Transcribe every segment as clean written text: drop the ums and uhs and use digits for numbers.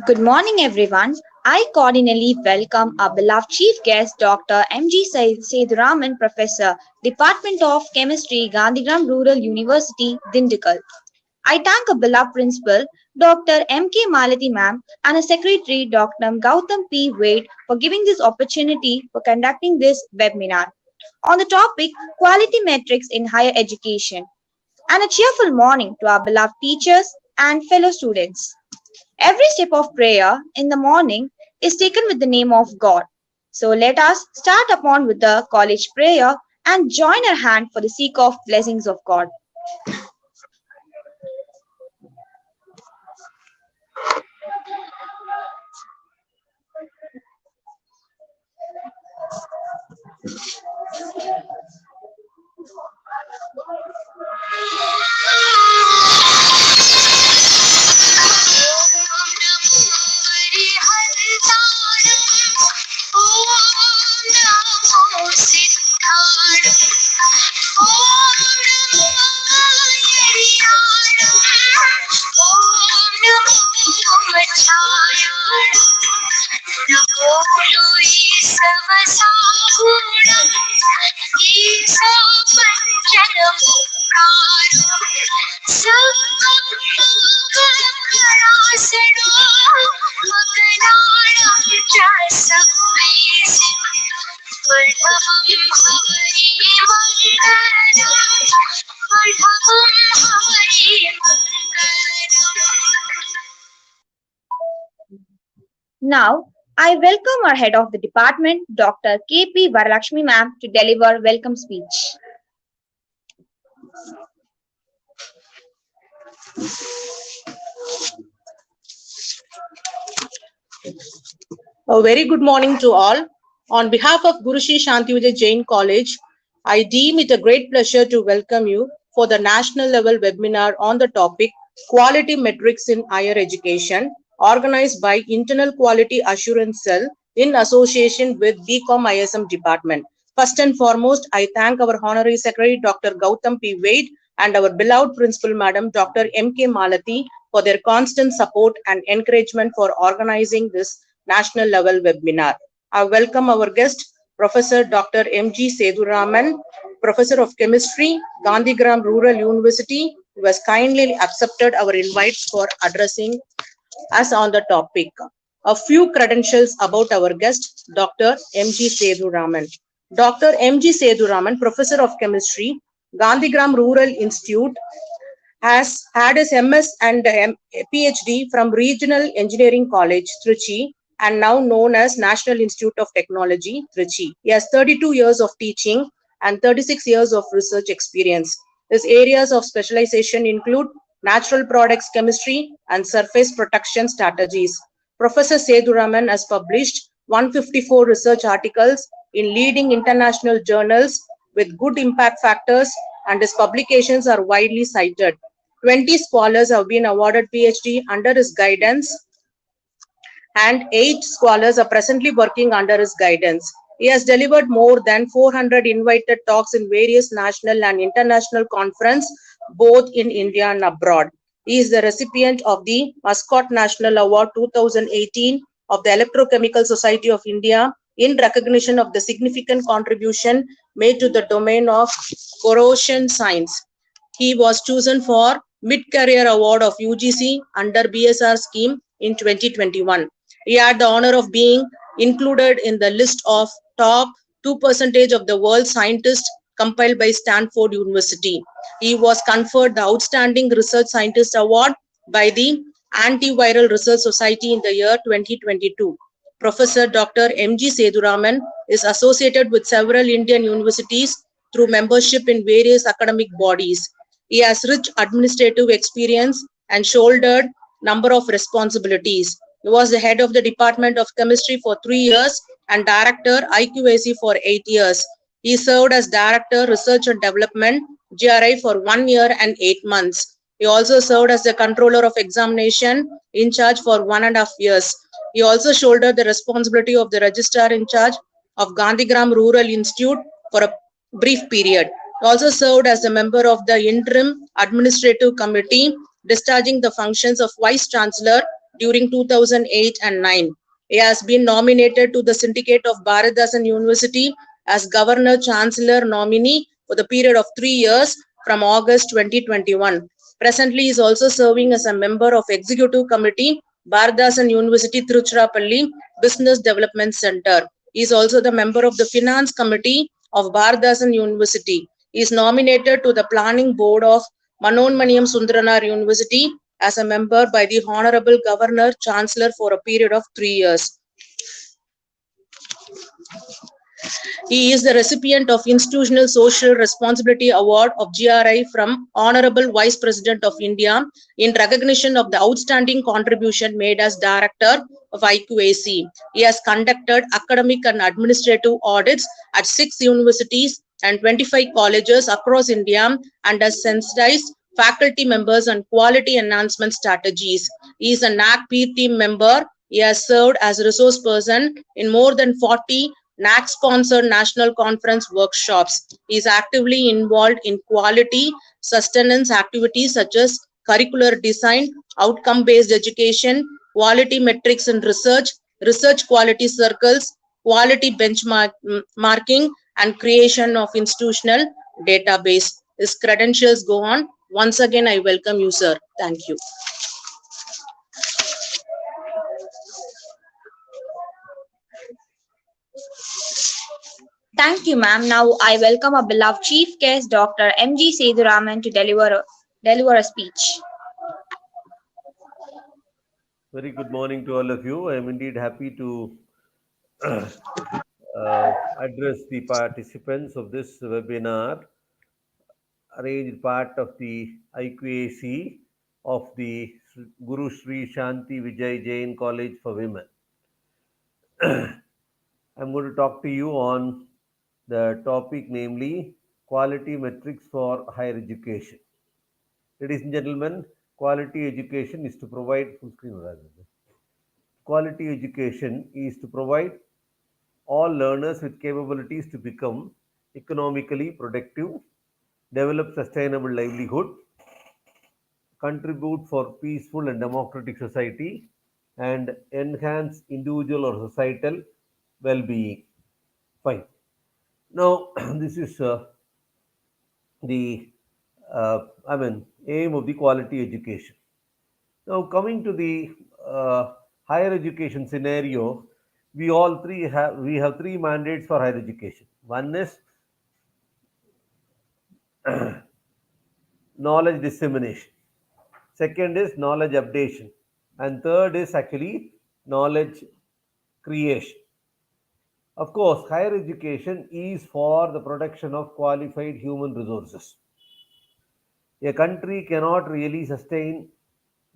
Good morning, everyone. I cordially welcome our beloved chief guest, Dr.M.G.Sethu, Raman.Professor, Department of Chemistry, Gandhigram Rural University, Dindugul. I thank a beloved principal, Dr. M.K. Malati ma'am, and a secretary, Dr. Gautam P. Wade, for giving this opportunity for conducting this webinar on the topic Quality Metrics in Higher Education. And a cheerful morning to our beloved teachers and fellow students. Every step of prayer in the morning is taken with the name of God. So let us start upon with the college prayer and join our hand for the sake of blessings of God. Now, I welcome our head of the department, Dr. K.P. Varalakshmi ma'am, to deliver welcome speech. A very good morning to all. On behalf of Guru Shri Shantivijay Jain College, I deem it a great pleasure to welcome you for the national level webinar on the topic Quality Metrics in Higher Education, organized by Internal Quality Assurance Cell in association with BCom ISM department. First and foremost, I thank our Honorary Secretary Dr. Gautam P. Wade and our beloved Principal Madam Dr. M.K. Malati for their constant support and encouragement for organizing this national level webinar. I welcome our guest, Professor Dr. M.G.Sethu Raman, Professor of Chemistry, Gandhigram Rural University, who has kindly accepted our invite for addressing us on the topic. A few credentials about our guest, Dr. M.G.Sethu Raman. Dr. M.G.Sethu Raman, Professor of Chemistry, Gandhigram Rural Institute, has had his MS and PhD from Regional Engineering College, Trichy, and now known as National Institute of Technology, Trichy. He has 32 years of teaching and 36 years of research experience. His areas of specialization include natural products chemistry and surface protection strategies. Professor Sethu Raman has published 154 research articles in leading international journals with good impact factors, and his publications are widely cited. 20 scholars have been awarded PhD under his guidance, and 8 scholars are presently working under his guidance. He has delivered more than 400 invited talks in various national and international conferences, both in India and abroad. He is the recipient of the Muscat National Award 2018 of the Electrochemical Society of India in recognition of the significant contribution made to the domain of corrosion science. He was chosen for Mid-Career Award of UGC under BSR scheme in 2021. He had the honor of being included in the list of top 2% of the world's scientists compiled by Stanford University. He was conferred the Outstanding Research Scientist Award by the Antiviral Research Society in the year 2022. Professor Dr. M.G.Sethu Raman is associated with several Indian universities through membership in various academic bodies. He has rich administrative experience and shouldered number of responsibilities. He was the head of the Department of Chemistry for 3 years and Director IQAC for 8 years. He served as Director Research and Development GRI for 1 year and 8 months. He also served as the Controller of Examination in charge for 1.5 years. He also shouldered the responsibility of the Registrar in charge of Gandhigram Rural Institute for a brief period. Also served as a member of the Interim Administrative Committee, discharging the functions of Vice Chancellor during 2008 and 9. He has been nominated to the Syndicate of Bharatdasan University as Governor Chancellor nominee for the period of 3 years from August 2021. Presently, he is also serving as a member of Executive Committee, Bharatdasan University Tiruchirappalli Business Development Center. He is also the member of the Finance Committee of Bharatdasan University. He is nominated to the Planning Board of Manonmaniyam Sundaranar University as a member by the Honorable Governor Chancellor for a period of 3 years. He is the recipient of Institutional Social Responsibility Award of GRI from Honorable Vice President of India in recognition of the outstanding contribution made as Director of Iqac. He has conducted academic and administrative audits at 6 universities and 25 colleges across India and has sensitized faculty members on quality enhancement strategies. He is a NAC peer team member. He has served as a resource person in more than 40 NAC-sponsored national conference workshops. He is actively involved in quality sustenance activities such as curricular design, outcome-based education, quality metrics in research, research quality circles, quality benchmarking, and creation of institutional database. His credentials go on. Once again, I welcome you, sir. Thank you. Thank you, ma'am. Now I welcome our beloved chief guest, Dr. M.G. Sethu to deliver a speech. Very good morning to all of you. I am indeed happy to address the participants of this webinar, arranged part of the IQAC of the Guru Sri Shanti Vijay Jain College for Women. I'm going to talk to you on the topic, namely quality metrics for higher education. Ladies and gentlemen, quality education is to provide full screen. Quality education is to provide all learners with capabilities to become economically productive, develop sustainable livelihood, contribute for peaceful and democratic society, and enhance individual or societal well-being. Fine. Now, this is the aim of the quality education. Now, coming to the higher education scenario, we have three mandates for higher education. One is knowledge dissemination. Second is knowledge updation, and third is actually knowledge creation. Of course, higher education is for the production of qualified human resources. A country cannot really sustain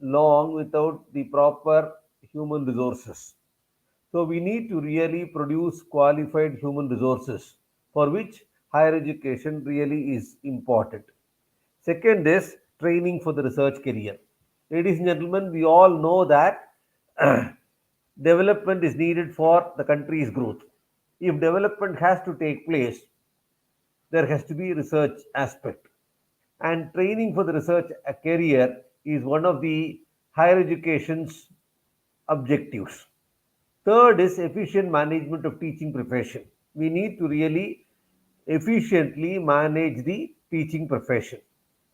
long without the proper human resources. So we need to really produce qualified human resources, for which higher education really is important. Second is training for the research career. Ladies and gentlemen, we all know that development is needed for the country's growth. If development has to take place, there has to be research aspect. And training for the research career is one of the higher education's objectives. Third is efficient management of teaching profession. We need to really efficiently manage the teaching profession.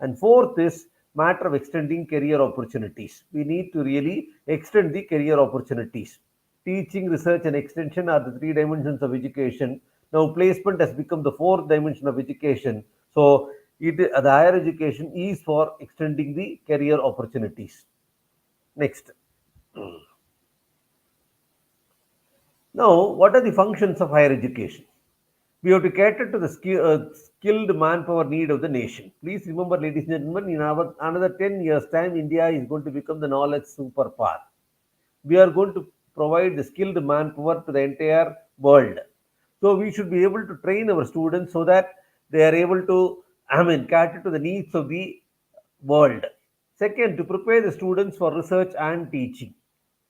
And fourth is matter of extending career opportunities. We need to really extend the career opportunities. Teaching, research, and extension are the three dimensions of education. Now, placement has become the fourth dimension of education. So, the higher education is for extending the career opportunities. Next. Now, what are the functions of higher education? We have to cater to the skilled manpower need of the nation. Please remember, ladies and gentlemen, in another 10 years' time, India is going to become the knowledge superpower. We are going to provide the skilled manpower to the entire world. So we should be able to train our students so that they are able to, cater to the needs of the world. Second, to prepare the students for research and teaching.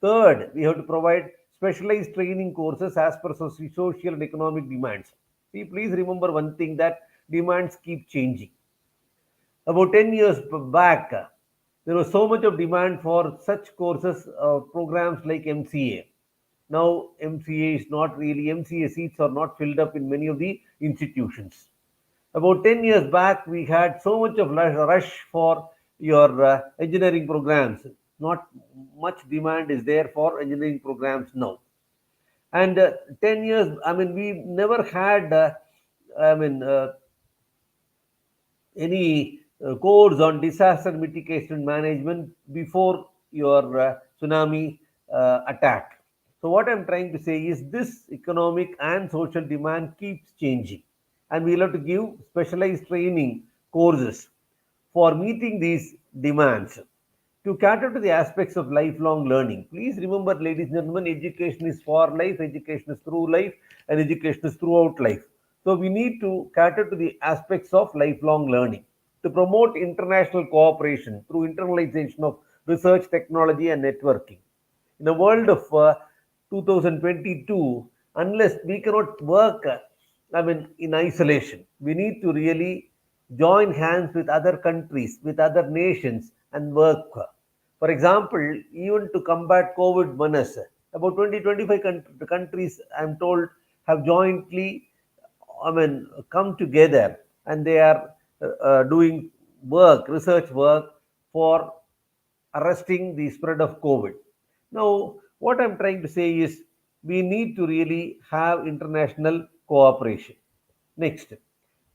Third, we have to provide specialized training courses as per social and economic demands. See, please remember one thing, that demands keep changing. About 10 years back, there was so much of demand for such courses, programs like MCA. Now, MCA is not really, MCA seats are not filled up in many of the institutions. About 10 years back, we had so much of rush for your engineering programs. Not much demand is there for engineering programs now. And 10 years, I mean, we never had, I mean, any course on disaster mitigation management before your tsunami attack. So, what I'm trying to say is this economic and social demand keeps changing, and we'll have to give specialized training courses for meeting these demands to cater to the aspects of lifelong learning. Please remember, ladies and gentlemen, education is for life, education is through life, and education is throughout life. So, we need to cater to the aspects of lifelong learning to promote international cooperation through internalization of research, technology, and networking. In a world of 2022, unless we cannot work, in isolation, we need to really join hands with other countries, with other nations, and work. For example, even to combat COVID menace, about 20-25 countries, I'm told, have jointly, come together, and they are doing work, research work for arresting the spread of COVID. Now, what I'm trying to say is we need to really have international cooperation. Next,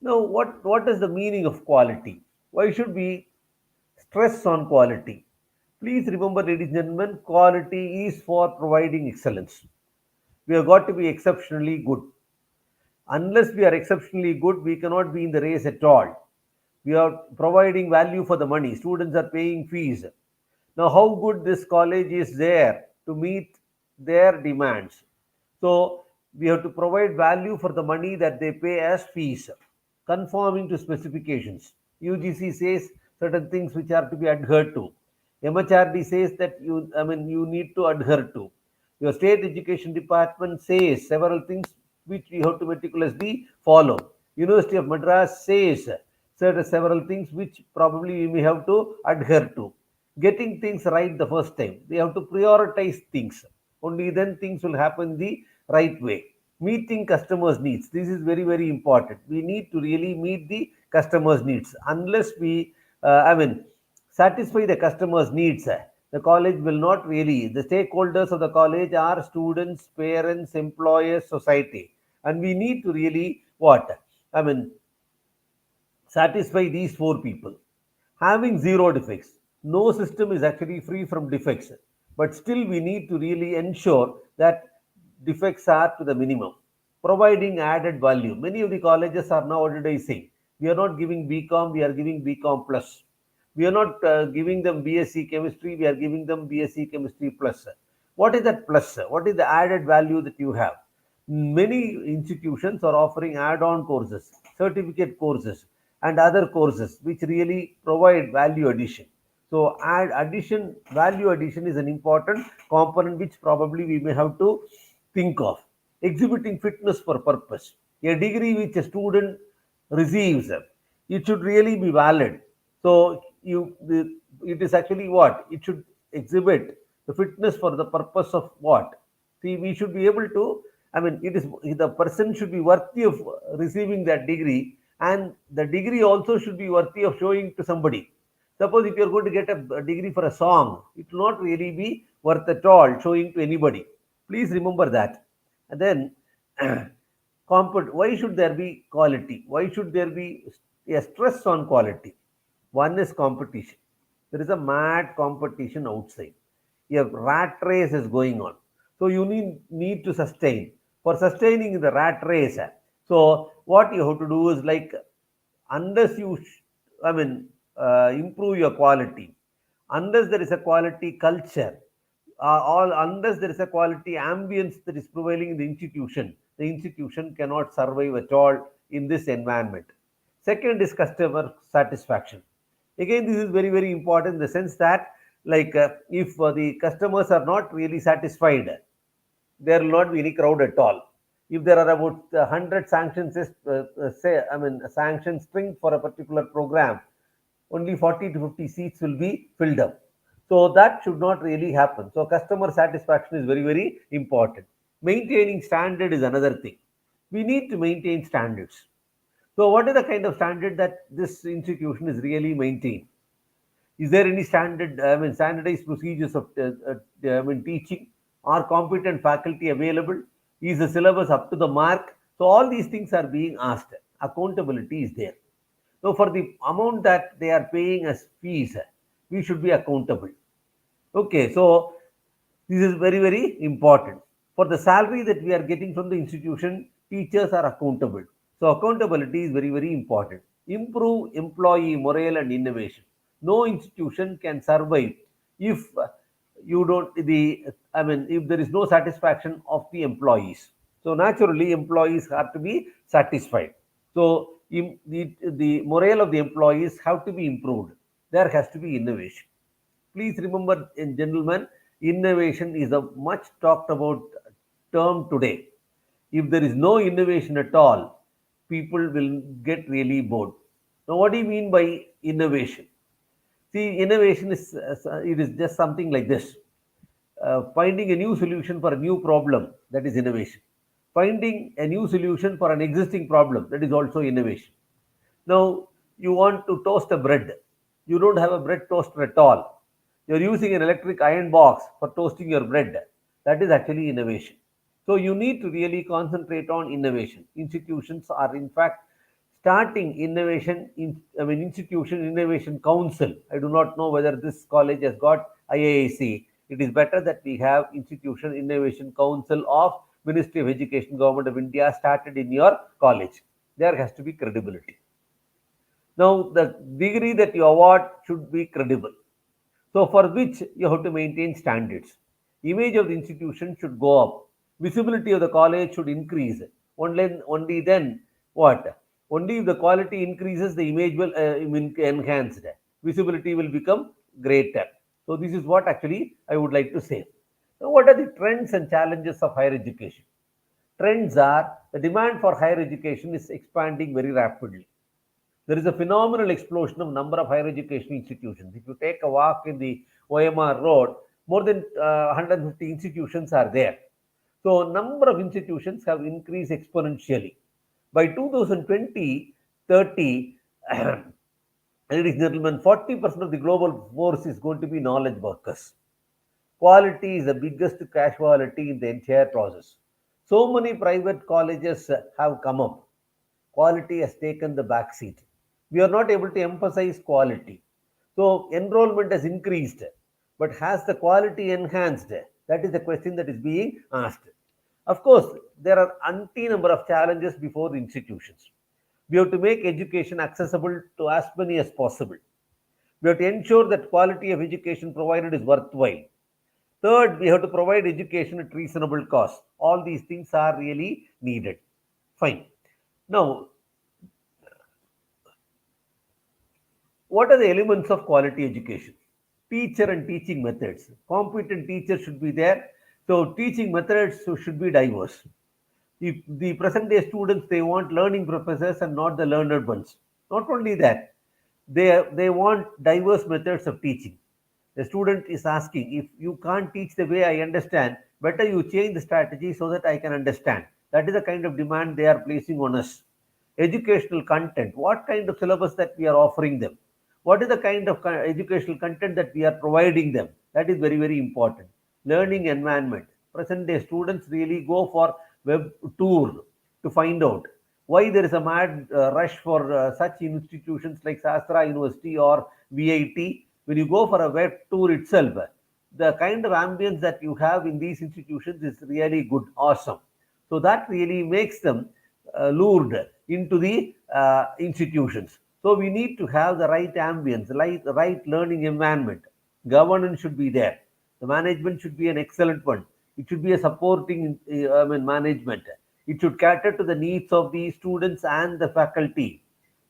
now what is the meaning of quality? Why should we stress on quality? Please remember, ladies and gentlemen, quality is for providing excellence. We have got to be exceptionally good. Unless we are exceptionally good, we cannot be in the race at all. We are providing value for the money. Students are paying fees. Now, how good this college is there to meet their demands? So, we have to provide value for the money that they pay as fees, conforming to specifications. UGC says certain things which are to be adhered to. MHRD says that you need to adhere to. Your state education department says several things which we have to meticulously follow. University of Madras says several things which probably we may have to adhere to. Getting things right the first time. They have to prioritize things. Only then things will happen the right way. Meeting customers' needs. This is very, very important. We need to really meet the customers' needs. Unless we, satisfy the customers' needs, the college will not really. The stakeholders of the college are students, parents, employers, society. And we need to really what? I mean, satisfy these four people. Having zero defects. No system is actually free from defects, but still we need to really ensure that defects are to the minimum. Providing added value. Many of the colleges are now advertising. We are not giving BCom, we are giving BCom plus. We are not giving them BSc chemistry, we are giving them BSc chemistry plus. What is that plus? What is the added value that you have? Many institutions are offering add-on courses, certificate courses, and other courses which really provide value addition. So, value addition is an important component which probably we may have to think of. Exhibiting fitness for purpose. A degree which a student receives, it should really be valid. So, it is actually what? It should exhibit the fitness for the purpose of what? See, we should be able to, it is the person should be worthy of receiving that degree, and the degree also should be worthy of showing to somebody. Suppose if you're going to get a degree for a song, it will not really be worth at all showing to anybody. Please remember that. And then, why should there be quality? Why should there be a stress on quality? One is competition. There is a mad competition outside. A rat race is going on. So you need to sustain. For sustaining the rat race, so what you have to do is like, unless you, improve your quality, unless there is a quality culture, all unless there is a quality ambience that is prevailing in the institution cannot survive at all in this environment. Second is customer satisfaction. Again, this is very, very important in the sense that, like, if the customers are not really satisfied, there will not be any crowd at all. If there are about 100 sanctions, sanction string for a particular program, only 40 to 50 seats will be filled up. So that should not really happen. So customer satisfaction is very, very important. Maintaining standard is another thing. We need to maintain standards. So what is the kind of standard that this institution is really maintaining? Is there any standardized procedures of teaching? Are competent faculty available? Is the syllabus up to the mark? So all these things are being asked. Accountability is there. So for the amount that they are paying as fees, we should be accountable. Okay, so this is very, very important. For the salary that we are getting from the institution, teachers are accountable. So accountability is very, very important. Improve employee morale and innovation. No institution can survive if you don't the if there is no satisfaction of the employees. So naturally employees have to be satisfied. So the morale of the employees have to be improved. There has to be innovation. Please remember, gentlemen, innovation is a much talked about term today. If there is no innovation at all, people will get really bored. Now, what do you mean by innovation? See, innovation is it is just something like this: finding a new solution for a new problem. That is innovation. Finding a new solution for an existing problem. That is also innovation. Now, you want to toast a bread. You don't have a bread toaster at all. You're using an electric iron box for toasting your bread. That is actually innovation. So you need to really concentrate on innovation. Institutions are in fact starting innovation institution innovation council. I do not know whether this college has got IIAC. It is better that we have institution innovation council of Ministry of Education, Government of India started in your college. There has to be credibility. Now, the degree that you award should be credible. So, for which you have to maintain standards. Image of the institution should go up. Visibility of the college should increase. Only then what? Only if the quality increases, the image will enhanced. Visibility will become greater. So, this is what actually I would like to say. Now, what are the trends and challenges of higher education? Trends are the demand for higher education is expanding very rapidly. There is a phenomenal explosion of number of higher education institutions. If you take a walk in the OMR road, more than 150 institutions are there. So number of institutions have increased exponentially. By 2020, 30, ladies and gentlemen, 40% of the global force is going to be knowledge workers. Quality is the biggest casualty in the entire process. So many private colleges have come up. Quality has taken the back seat. We are not able to emphasize quality. So enrollment has increased, but has the quality enhanced? That is the question that is being asked. Of course, there are umpteen number of challenges before the institutions. We have to make education accessible to as many as possible. We have to ensure that quality of education provided is worthwhile. Third, we have to provide education at reasonable cost. All these things are really needed. Fine. Now, what are the elements of quality education? Teacher and teaching methods. Competent teachers should be there. So teaching methods should be diverse. If the present day students, they want learning professors and not the learned ones. Not only that, they want diverse methods of teaching. The student is asking, if you can't teach the way I understand, better you change the strategy so that I can understand. That is the kind of demand they are placing on us. Educational content. What kind of syllabus that we are offering them? What is the kind of educational content that we are providing them? That is very, very important. Learning environment. Present day students really go for web tour to find out why there is a mad rush for such institutions like Sastra University or VIT. When you go for a web tour itself, the kind of ambience that you have in these institutions is really good, awesome. So that really makes them lured into the institutions. So we need to have the right ambience, the right learning environment. Governance should be there. The management should be an excellent one. It should be a supporting management. It should cater to the needs of the students and the faculty.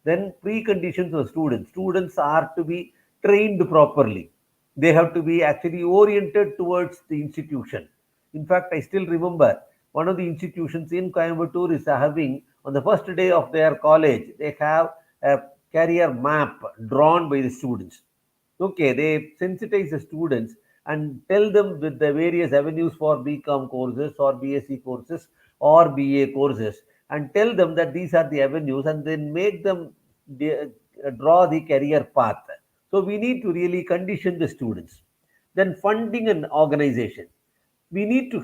Then preconditions for students. Students are to be trained properly. They have to be actually oriented towards the institution. In fact, I still remember One of the institutions in Coimbatore is having, on the first day of their college, they have a career map drawn by the students. Okay, they sensitize the students and tell them with the various avenues for BCom courses or BSc courses or BA courses, and tell them that these are the avenues, and then make them draw the career path. So we need to really condition the students. Then funding and organization. We need to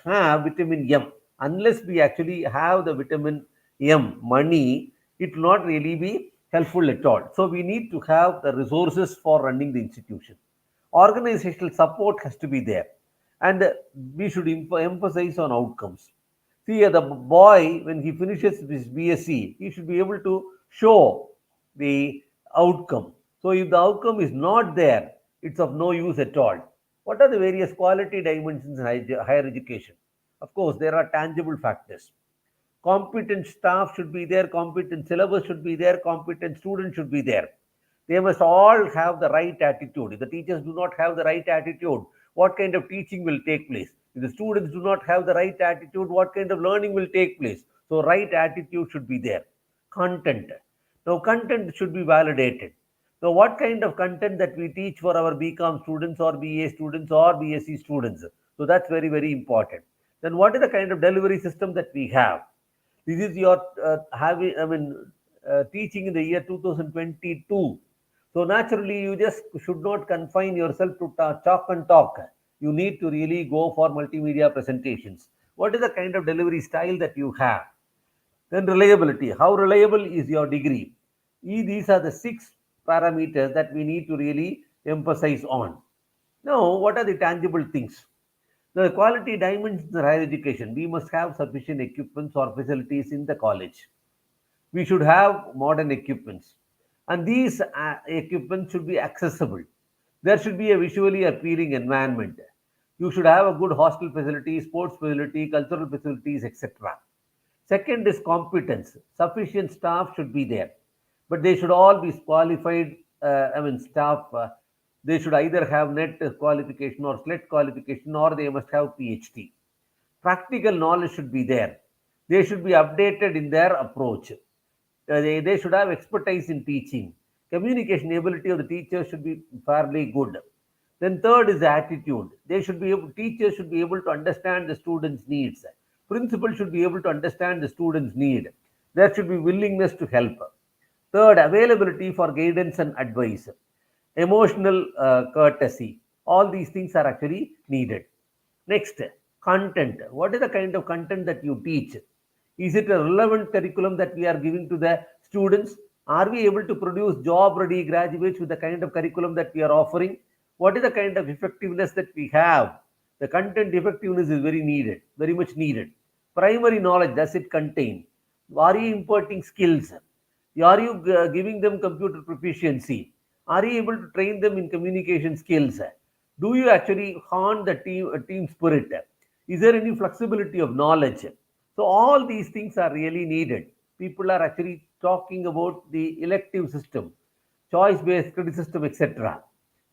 have vitamin M. Unless we actually have the vitamin M money, it will not really be helpful at all. So we need to have the resources for running the institution. Organizational support has to be there, and we should emphasize on outcomes. See, the boy, when he finishes his BSc, he should be able to show the outcome. So, if the outcome is not there, it's of no use at all. What are the various quality dimensions in higher education? Of course, there are tangible factors. Competent staff should be there, competent syllabus should be there, competent students should be there. They must all have the right attitude. If the teachers do not have the right attitude, what kind of teaching will take place? If the students do not have the right attitude, what kind of learning will take place? So right attitude should be there. Content. Now content should be validated. Now what kind of content that we teach for our BCom students or BA students or BSc students? So that's very, very important. Then what is the kind of delivery system that we have? This is your teaching in the year 2022. So naturally, you just should not confine yourself to talk and talk. You need to really go for multimedia presentations. What is the kind of delivery style that you have? Then reliability. How reliable is your degree? These are the six parameters that we need to really emphasize on. Now, what are the tangible things? The quality dimensions in higher education. We must have sufficient equipments or facilities in the college. We should have modern equipments, and these equipments should be accessible. There should be a visually appealing environment. You should have a good hostel facility, sports facility, cultural facilities, etc. Second is competence. Sufficient staff should be there, but they should all be qualified. Staff. They should either have NET qualification or SLET qualification, or they must have PhD. Practical knowledge should be there. They should be updated in their approach. They should have expertise in teaching. Communication ability of the teacher should be fairly good. Then third is the attitude. Teachers should be able to understand the students' needs. Principal should be able to understand the students' need. There should be willingness to help. Third, availability for guidance and advice. Emotional courtesy. All these things are actually needed. Next, content. What is the kind of content that you teach? Is it a relevant curriculum that we are giving to the students? Are we able to produce job ready graduates with the kind of curriculum that we are offering? What is the kind of effectiveness that we have? The content effectiveness is very needed, very much needed. Primary knowledge, does it contain? Are you imparting skills? Are you giving them computer proficiency? Are you able to train them in communication skills? Do you actually hone the team spirit? Is there any flexibility of knowledge? So all these things are really needed. People are actually talking about the elective system, choice-based credit system, etc.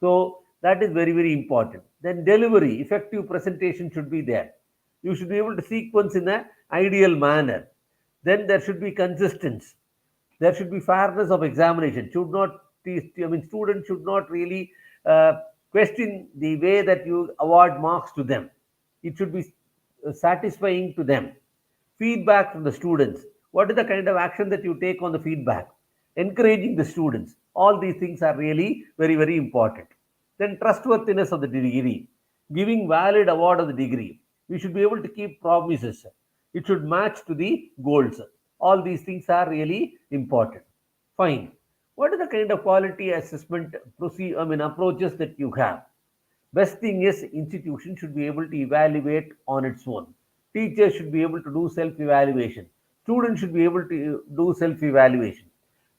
So that is very, very important. Then delivery, effective presentation should be there. You should be able to sequence in an ideal manner. Then there should be consistency. There should be fairness of examination. Students should not really question the way that you award marks to them. It should be satisfying to them. Feedback from the students. What is the kind of action that you take on the feedback? Encouraging the students. All these things are really very, very important. Then trustworthiness of the degree. Giving valid award of the degree. We should be able to keep promises. It should match to the goals. All these things are really important. Fine. What is the kind of quality assessment approaches that you have? Best thing is institution should be able to evaluate on its own. Teachers should be able to do self-evaluation. Students should be able to do self-evaluation.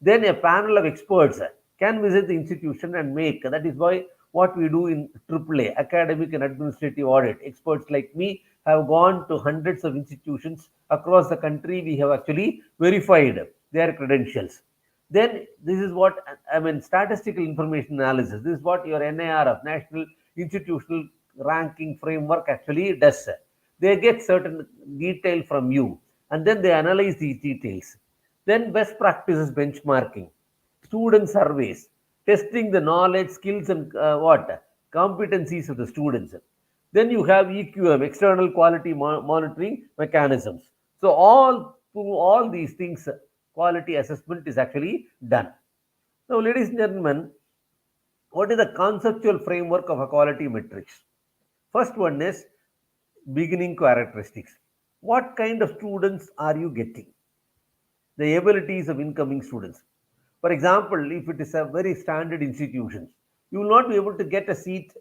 Then a panel of experts can visit the institution and make. That is why what we do in AAA, academic and administrative audit. Experts like me have gone to hundreds of institutions across the country. We have actually verified their credentials. Then this is what statistical information analysis. This is what your NIRF, National Institutional Ranking Framework, actually does. They get certain detail from you, and then they analyze these details. Then best practices benchmarking, student surveys, testing the knowledge, skills, and competencies of the students. Then you have EQM, external quality monitoring mechanisms. So all through all these things, quality assessment is actually done. Now, ladies and gentlemen, what is the conceptual framework of a quality metrics? First one is beginning characteristics. What kind of students are you getting? The abilities of incoming students. For example, if it is a very standard institution, you will not be able to get a seat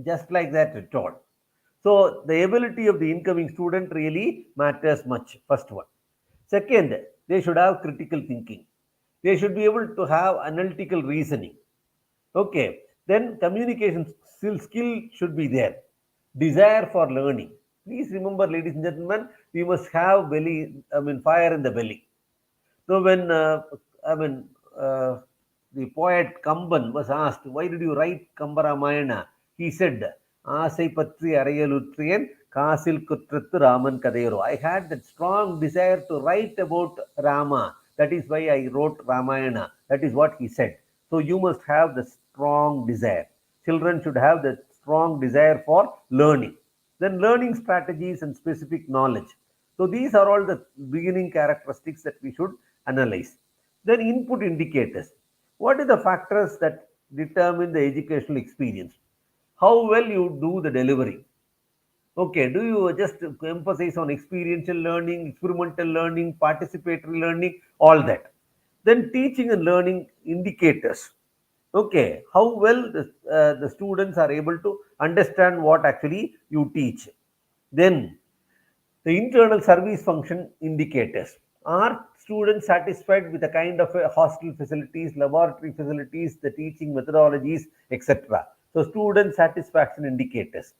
just like that at all. So the ability of the incoming student really matters much. First one. Second, they should have critical thinking. They should be able to have analytical reasoning. Okay, then communication skill should be there. Desire for learning. Please remember, ladies and gentlemen, we must have fire in the belly. So when the poet Kamban was asked, why did you write Kambaramayana? He said, Asai Patri Arayalutriyan Kasil Kutrattu Raman Kadero. I had that strong desire to write about Rama. That is why I wrote Ramayana. That is what he said. So you must have the strong desire. Children should have the strong desire for learning. Then learning strategies and specific knowledge. So these are all the beginning characteristics that we should analyze. Then input indicators. What are the factors that determine the educational experience? How well you do the delivery. Okay, do you just emphasize on experiential learning, experimental learning, participatory learning, all that? Then teaching and learning indicators. Okay, how well the students are able to understand what actually you teach. Then the internal service function indicators. Are students satisfied with the kind of hostel facilities, laboratory facilities, the teaching methodologies, etc.? So, student satisfaction indicators.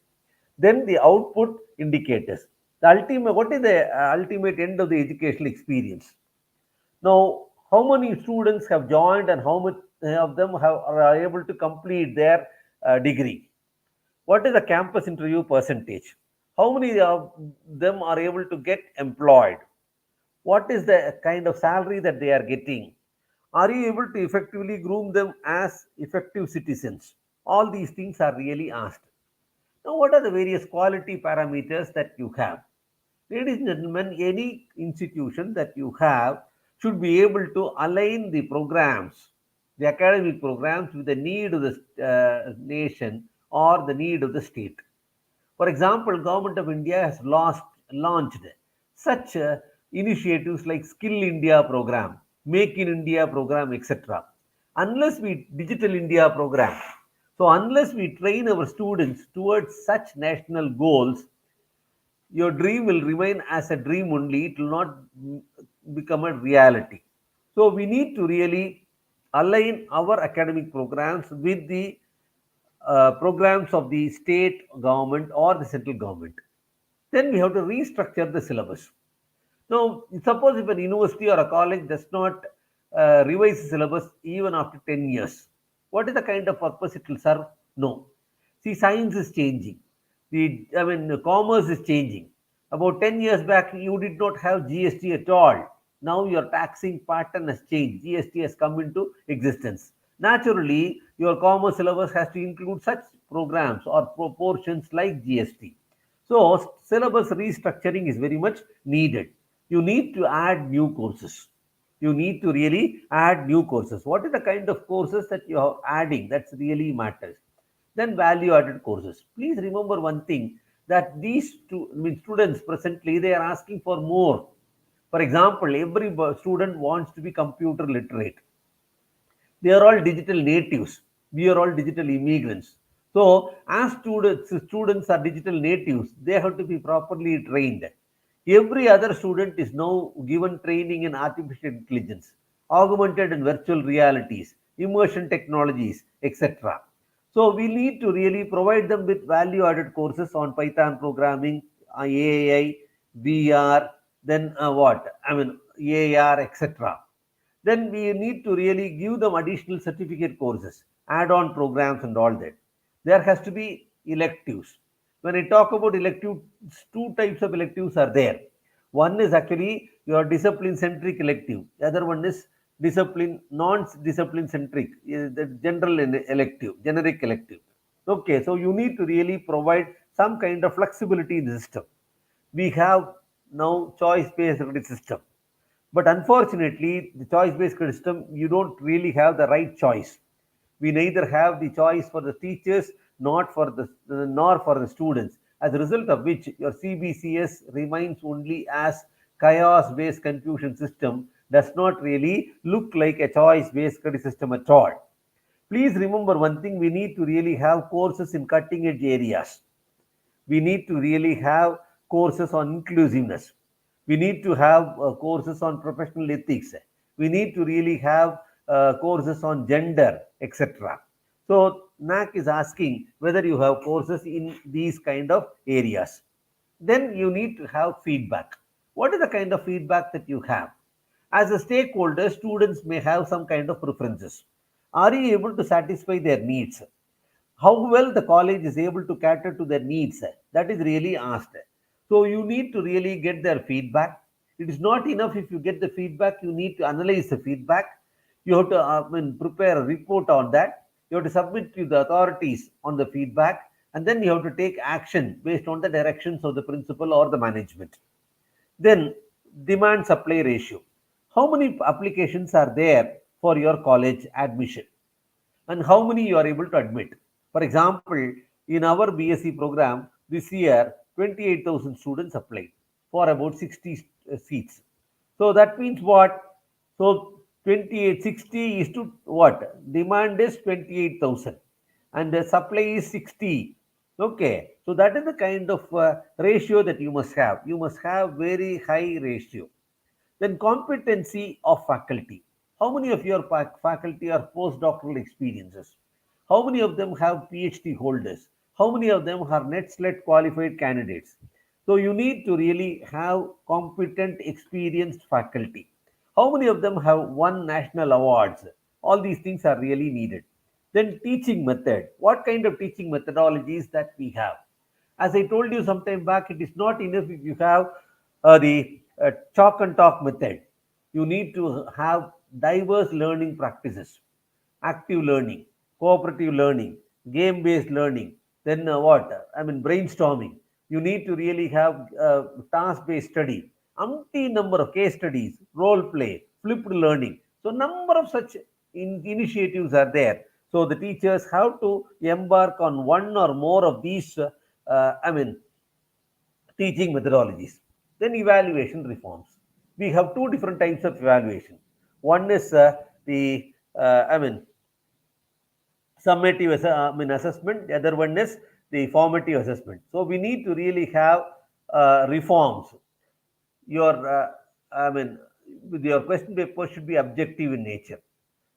Then the output indicators. The ultimate, what is the ultimate end of the educational experience? Now, how many students have joined and how much of them are able to complete their degree? What is the campus interview percentage? How many of them are able to get employed? What is the kind of salary that they are getting? Are you able to effectively groom them as effective citizens? All these things are really asked. Now, what are the various quality parameters that you have? Ladies and gentlemen, any institution that you have should be able to align the programs, the academic programs, with the need of the nation or the need of the state. For example, Government of India has launched such initiatives like Skill India program, Make in India program, etc. Unless we Digital India program, so unless we train our students towards such national goals, your dream will remain as a dream only. It will not become a reality. So we need to really align our academic programs with the programs of the state government or the central government. Then we have to restructure the syllabus. Now, suppose if an university or a college does not revise the syllabus even after 10 years, what is the kind of purpose it will serve? No. See, science is changing. Commerce is changing. About 10 years back, you did not have GST at all. Now your taxing pattern has changed. GST has come into existence. Naturally, your commerce syllabus has to include such programs or proportions like GST. So, syllabus restructuring is very much needed. You need to add new courses. You need to really add new courses. What is the kind of courses that you are adding? That's really matters. Then value added courses. Please remember one thing, that these students presently, they are asking for more. For example, every student wants to be computer literate. They are all digital natives. We are all digital immigrants. So, as students are digital natives, they have to be properly trained. Every other student is now given training in artificial intelligence, augmented and virtual realities, immersion technologies, etc. So, we need to really provide them with value added courses on Python programming, AI, VR, then what? AR, etc. Then we need to really give them additional certificate courses, add-on programs and all that. There has to be electives. When I talk about electives, two types of electives are there. One is actually your discipline centric elective. The other one is discipline non-discipline centric, the general elective, generic elective. Okay, so you need to really provide some kind of flexibility in the system. We have now choice-based credit system, but unfortunately, the choice-based credit system you don't really have the right choice. We neither have the choice for the teachers nor for the students. As a result of which, your CBCS remains only as chaos-based confusion system. Does not really look like a choice-based credit system at all. Please remember one thing: we need to really have courses in cutting-edge areas. We need to really have courses on inclusiveness. We need to have courses on professional ethics. We need to really have courses on gender, etc. So NAC is asking whether you have courses in these kind of areas. Then you need to have feedback. What is the kind of feedback that you have? As a stakeholder, students may have some kind of preferences. Are you able to satisfy their needs? How well the college is able to cater to their needs, that is really asked. So you need to really get their feedback. It is not enough if you get the feedback, you need to analyze the feedback. You have to prepare a report on that. You have to submit to the authorities on the feedback, and then you have to take action based on the directions of the principal or the management. Then demand supply ratio: how many applications are there for your college admission and how many you are able to admit. For example, in our BSc program this year, 28,000 students applied for about 60 seats. So that means what? So 2860 is to what? Demand is 28,000 and the supply is 60. Okay, so that is the kind of ratio that you must have. You must have very high ratio. Then competency of faculty. How many of your faculty are postdoctoral experiences? How many of them have PhD holders? How many of them are net SLET qualified candidates? So you need to really have competent, experienced faculty. How many of them have won national awards? All these things are really needed. Then teaching method. What kind of teaching methodologies that we have? As I told you some time back, it is not enough if you have the chalk and talk method. You need to have diverse learning practices: active learning, cooperative learning, game based learning. Then what? I mean, brainstorming. You need to really have task based study, umpteen number of case studies, role play, flipped learning. So, number of such initiatives are there. So, the teachers have to embark on one or more of these. I mean, teaching methodologies. Then evaluation reforms. We have two different types of evaluation. One is the summative assessment. The other one is the formative assessment. So we need to really have reforms. Your with your question paper should be objective in nature.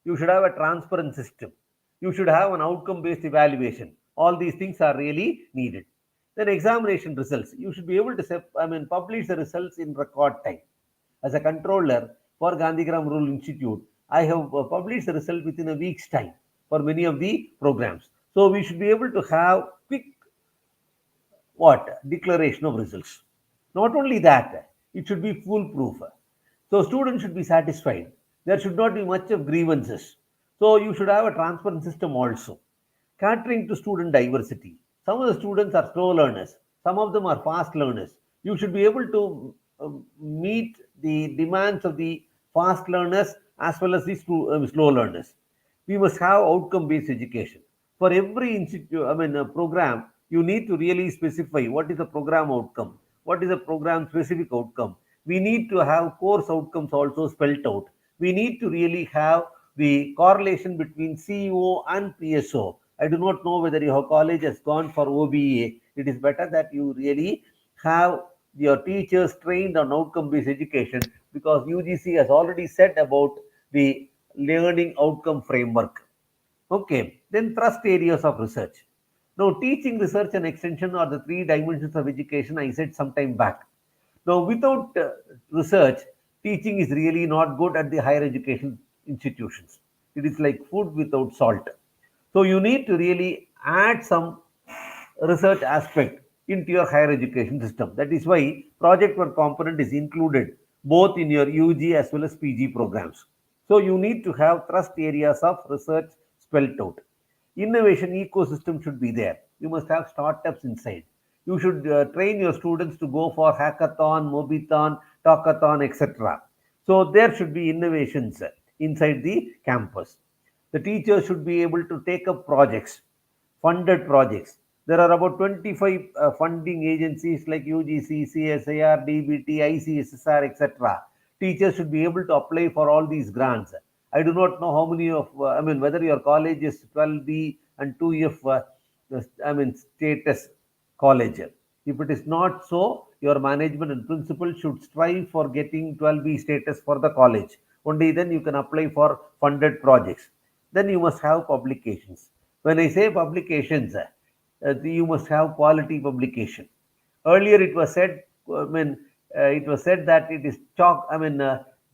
You should have a transparent system. You should have an outcome based evaluation. All these things are really needed. Then examination results. You should be able to publish the results in record time. As a controller for Gandhigram Rural Institute, I have published the result within a week's time for many of the programs. So we should be able to have quick what? Declaration of results. Not only that, it should be foolproof. So students should be satisfied. There should not be much of grievances. So you should have a transparent system also. Catering to student diversity. Some of the students are slow learners. Some of them are fast learners. You should be able to meet the demands of the fast learners as well as the slow learners. We must have outcome based education. For every institute, program, you need to really specify what is the program outcome, what is the program specific outcome. We need to have course outcomes also spelled out. We need to really have the correlation between CEO and PSO. I do not know whether your college has gone for OBA. It is better that you really have your teachers trained on outcome based education, because UGC has already said about the learning outcome framework. Okay, then thrust areas of research. Now, teaching, research, and extension are the three dimensions of education I said some time back. Now, without research, teaching is really not good at the higher education institutions. It is like food without salt. So, you need to really add some research aspect into your higher education system. That is why project work component is included both in your UG as well as PG programs. So you need to have thrust areas of research spelled out. Innovation ecosystem should be there. You must have startups inside. You should train your students to go for hackathon, mobithon, talkathon, etc. So there should be innovations inside the campus. The teachers should be able to take up projects, funded projects. There are about 25 funding agencies like UGC, CSIR, DBT, ICSSR, etc. Teachers should be able to apply for all these grants. I do not know how many of, whether your college is 12B and 2F, status college. If it is not so, your management and principal should strive for getting 12B status for the college. Only then you can apply for funded projects. Then you must have publications. When I say publications, you must have quality publication. Earlier, it was said, it was said that it is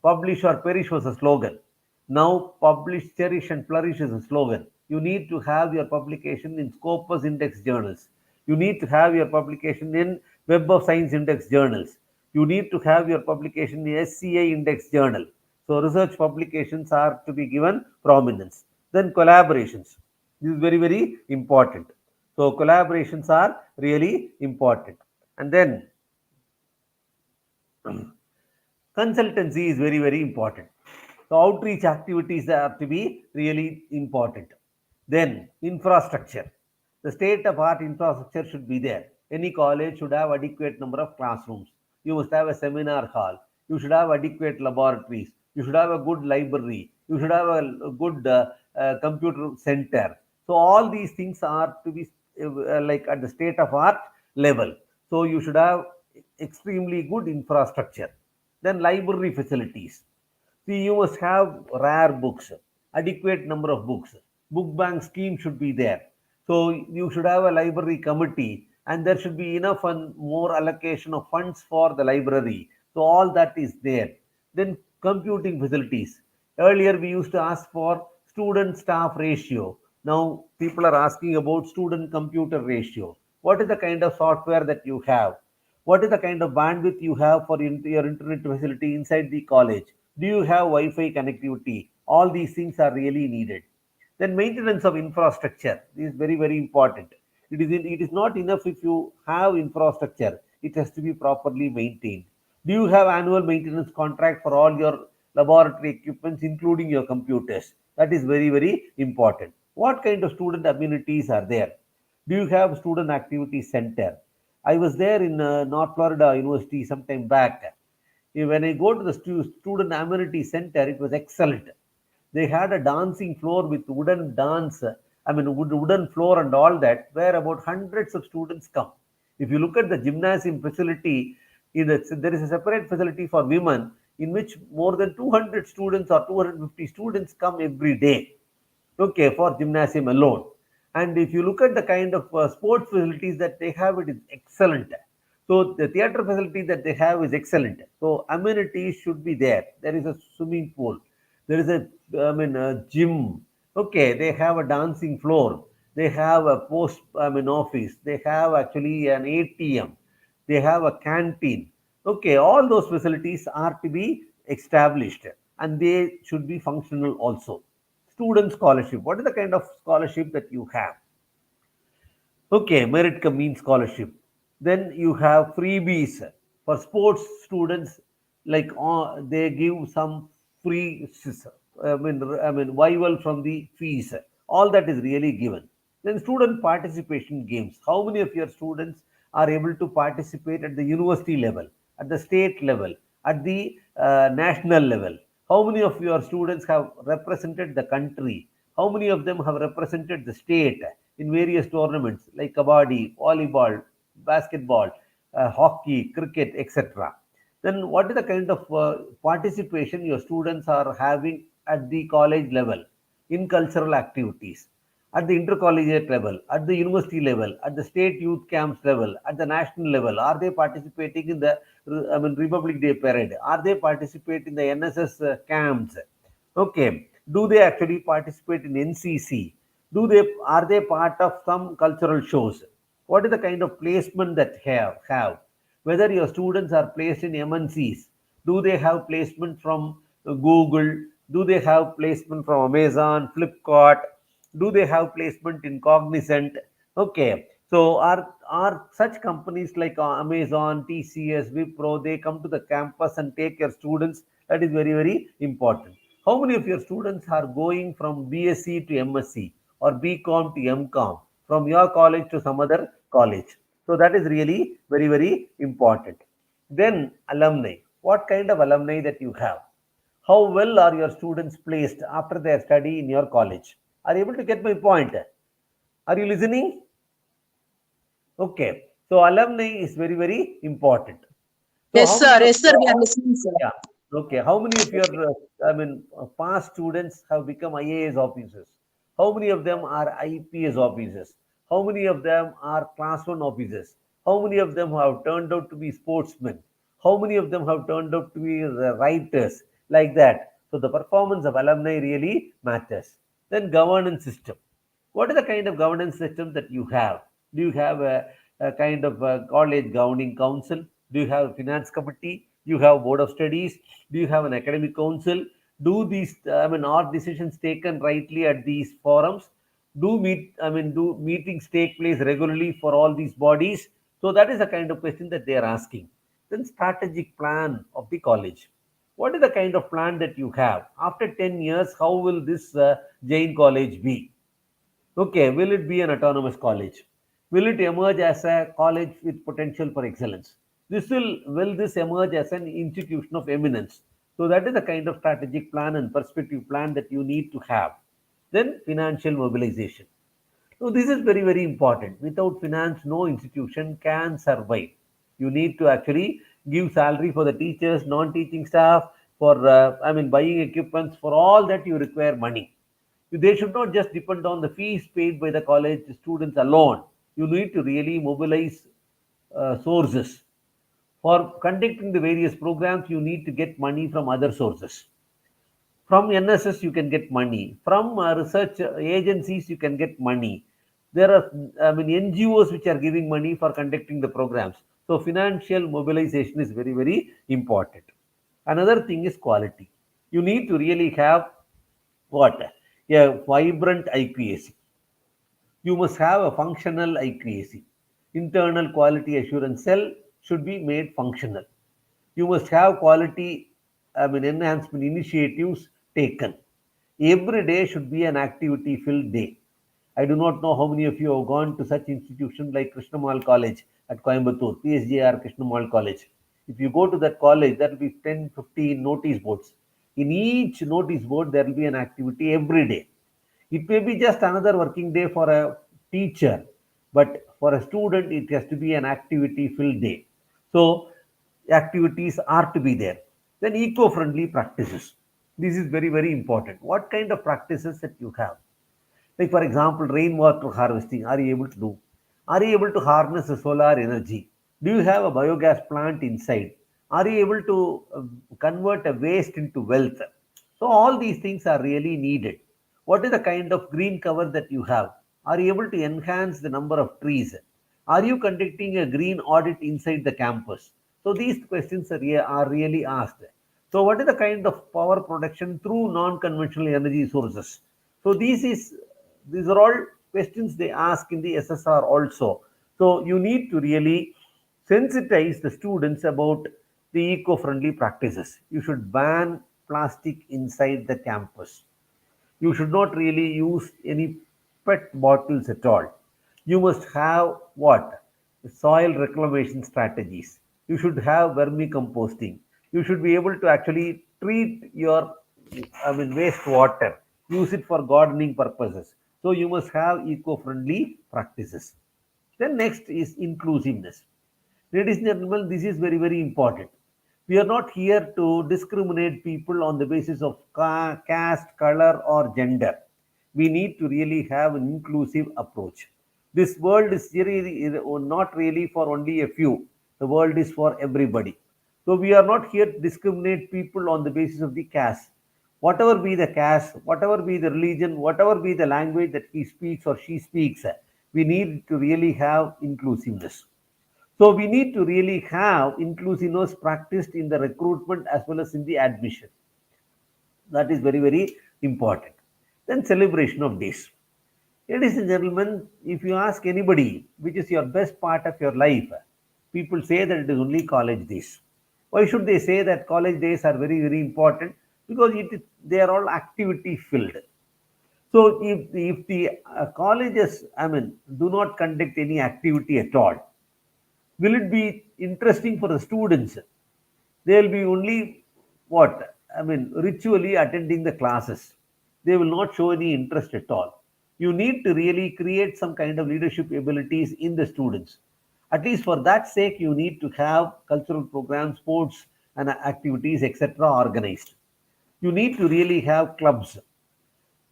publish or perish was a slogan. Now, publish, cherish, and flourish is a slogan. You need to have your publication in Scopus Index journals. You need to have your publication in Web of Science Index journals. You need to have your publication in SCI Index journal. So, research publications are to be given prominence. Then, collaborations. This is very, very important. So, collaborations are really important. And then, consultancy is very, very important. So outreach activities are to be really important. Then infrastructure. The state of art infrastructure should be there. Any college should have adequate number of classrooms. You must have a seminar hall. You should have adequate laboratories. You should have a good library. You should have a good computer center. So all these things are to be like at the state of art level. So you should have extremely good infrastructure. Then library facilities. See, you must have rare books, adequate number of books. Book bank scheme should be there. So you should have a library committee, and there should be enough and more allocation of funds for the library. So all that is there. Then computing facilities. Earlier we used to ask for student staff ratio. Now people are asking about student computer ratio. What is the kind of software that you have? What is the kind of bandwidth you have for your internet facility inside the college? Do you have Wi-Fi connectivity? All these things are really needed. Then maintenance of infrastructure is very, very important. It is not enough if you have infrastructure. It has to be properly maintained. Do you have annual maintenance contract for all your laboratory equipments, including your computers? That is very, very important. What kind of student amenities are there? Do you have student activity center? I was there in North Florida University some time back. When I go to the student amenity center, it was excellent. They had a dancing floor with wooden dance, wooden floor and all that, where about hundreds of students come. If you look at the gymnasium facility, there is a separate facility for women in which more than 200 students or 250 students come every day, okay, for gymnasium alone. And if you look at the kind of sports facilities that they have, it is excellent. So the theater facility that they have is excellent. So amenities should be there. There is a swimming pool. There is a gym. Okay, they have a dancing floor. They have a office. They have actually an ATM. They have a canteen. Okay, all those facilities are to be established, and they should be functional also. Student scholarship. What is the kind of scholarship that you have? Okay, merit cum means scholarship. Then you have freebies for sports students, like they give some free, waiver from the fees. All that is really given. Then student participation games. How many of your students are able to participate at the university level, at the state level, at the national level? How many of your students have represented the country? How many of them have represented the state in various tournaments like kabaddi, volleyball, basketball, hockey, cricket, etc.? Then what is the kind of participation your students are having at the college level in cultural activities, at the intercollegiate level, at the university level, at the state youth camps level, at the national level? Are they participating in the Republic Day parade? Are they participating in the NSS camps? Okay. Do they actually participate in NCC? Are they part of some cultural shows? What is the kind of placement that have? Whether your students are placed in MNCs, do they have placement from Google? Do they have placement from Amazon, Flipkart? Do they have placement in Cognizant? Okay, so are such companies like Amazon, TCS, Wipro, they come to the campus and take your students? That is very, very important. How many of your students are going from BSc to MSc or BCom to MCom from your college to some other college? So that is really very, very important. Then alumni. What kind of alumni that you have? How well are your students placed after their study in your college? Are you able to get my point? Are you listening? Okay. So alumni is very, very important. So Yes, how sir. many of Yes, sir. your We are listening, sir. yeah. Okay. How many of your past students have become IAS officers? How many of them are IPS officers? How many of them are class one officers? How many of them have turned out to be sportsmen? How many of them have turned out to be writers? Like that. So the performance of alumni really matters. Then governance system. What is the kind of governance system that you have? Do you have a kind of a college governing council? Do you have a finance committee? Do you have board of studies? Do you have an academic council? Do these, are decisions taken rightly at these forums? Do meetings take place regularly for all these bodies? So that is the kind of question that they are asking. Then strategic plan of the college. What is the kind of plan that you have? After 10 years, how will this Jain college be? Okay, will it be an autonomous college? Will it emerge as a college with potential for excellence? Will this emerge as an institution of eminence? So that is the kind of strategic plan and perspective plan that you need to have. Then financial mobilization. So this is very, very important. Without finance, no institution can survive. You need to actually give salary for the teachers, non-teaching staff, for buying equipments. For all that, you require money. They should not just depend on the fees paid by the college students alone. You need to really mobilize sources. For conducting the various programs, you need to get money from other sources. From NSS, you can get money. From research agencies, you can get money. There are, NGOs which are giving money for conducting the programs. So financial mobilization is very, very important. Another thing is quality. You need to really have what? A vibrant IQAC. You must have a functional IQAC. Internal quality assurance cell should be made functional. You must have quality enhancement initiatives taken. Every day should be an activity filled day. I do not know how many of you have gone to such institutions like Krishnamal College at Coimbatore, PSJR Krishnamal College. If you go to that college, there will be 10, 15 notice boards. In each notice board, there will be an activity every day. It may be just another working day for a teacher, but for a student, it has to be an activity filled day. So, activities are to be there. Then, eco friendly practices. This is very, very important. What kind of practices that you have? Like, for example, rainwater harvesting, are you able to do? Are you able to harness the solar energy? Do you have a biogas plant inside? Are you able to convert a waste into wealth? So, all these things are really needed. What is the kind of green cover that you have? Are you able to enhance the number of trees? Are you conducting a green audit inside the campus? So, these questions are really asked. So, what is the kind of power production through non conventional energy sources? So, these are all questions they ask in the SSR also. So you need to really sensitize the students about the eco-friendly practices. You should ban plastic inside the campus. You should not really use any PET bottles at all. You must have what? Soil reclamation strategies. You should have vermicomposting. You should be able to actually treat your wastewater, use it for gardening purposes. So you must have eco-friendly practices. Then next is inclusiveness. Ladies and gentlemen, this is very, very important. We are not here to discriminate people on the basis of caste, color, or gender. We need to really have an inclusive approach. This world is really not really for only a few. The world is for everybody. So we are not here to discriminate people on the basis of the caste. Whatever be the caste, whatever be the religion, whatever be the language that he speaks or she speaks, we need to really have inclusiveness. So we need to really have inclusiveness practiced in the recruitment as well as in the admission. That is very, very important. Then celebration of days. Ladies and gentlemen, if you ask anybody which is your best part of your life, people say that it is only college days. Why should they say that college days are very, very important? Because they are all activity filled. So if the colleges, I mean, do not conduct any activity at all, will it be interesting for the students? They will be only what? I mean, ritually attending the classes. They will not show any interest at all. You need to really create some kind of leadership abilities in the students. At least for that sake, you need to have cultural programs, sports, and activities, etc., organized. You need to really have clubs.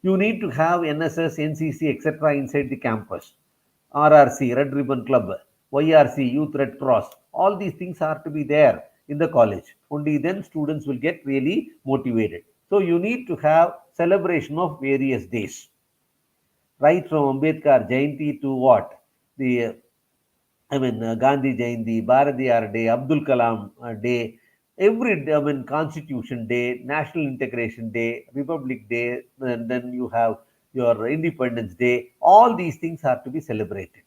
You need to have NSS, NCC, etc. inside the campus. RRC, Red Ribbon Club, YRC, Youth Red Cross. All these things are to be there in the college. Only then students will get really motivated. So you need to have celebration of various days, right from Ambedkar Jayanti to what? The Gandhi Jayanti, Bharatiyar Day, Abdul Kalam Day, every day, Constitution Day, National Integration Day, Republic Day, and then you have your Independence Day. All these things are to be celebrated.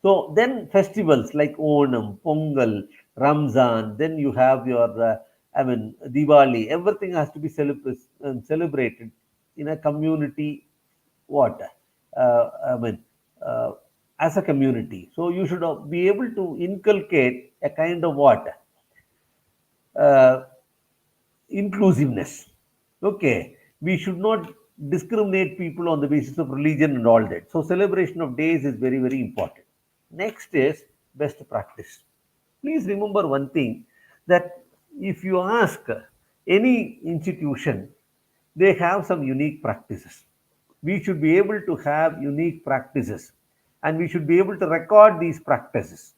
So then festivals like Onam, Pongal, Ramzan, then you have your, Diwali, everything has to be celebrated in a community, what? I mean, uh, as a community. So you should be able to inculcate a kind of what? Uh, Inclusiveness. Okay, we should not discriminate people on the basis of religion and all that. So celebration of days is very, very important. Next is best practice. Please remember one thing, that if you ask any institution, they have some unique practices. We should be able to have unique practices, and we should be able to record these practices.